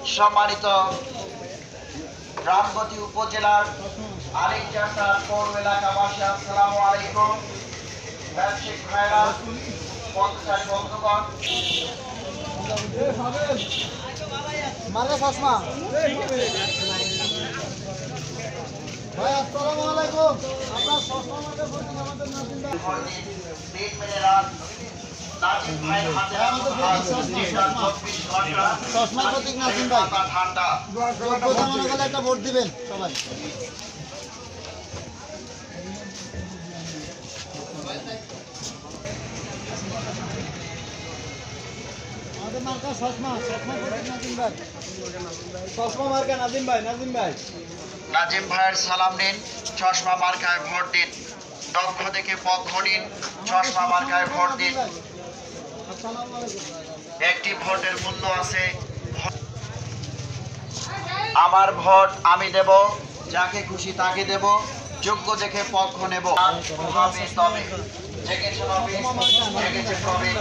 সম্মানিত রামগতি উপজেলার আরেকটা পৌর এলাকাবাসী, আসসালামু আলাইকুম। ব্যবসায়িক ভাইরা, পথচারী বন্ধুগণ, মালে চশমা ভাই, আসসালামু আলাইকুম। আপনার চশমা মালে ভর্তি আমাদের নাজিম ভাই। দিন মেনে রাত নাজিম ভাইয়ের হাতে চশমার প্রতীক নাজিম ভাই। ঠান্ডা মনে গেলে একটা ভোট দিবেন সবাই। আমাদের মার্কা চশমা, চশমা প্রতীক নাজিম ভাই। চশমা মার্কা নাজিম ভাই, নাজিম ভাই। নাজিম ভাইয়ের সালাম নিন, চশমা মার্কায় ভোট দিন। দক্ষ দেখে পক্ষ নিন, চশমা মার্কায় ভোট দিন। আসসালামু আলাইকুম। একটি ভোটের মূল্য আছে। আমার ভোট আমি দেব, যাকে খুশি তাকে দেব, যোগ্য দেখে পক্ষ নেব। হবে তবে জেগেছে নবী, জেগেছে প্রবীণ।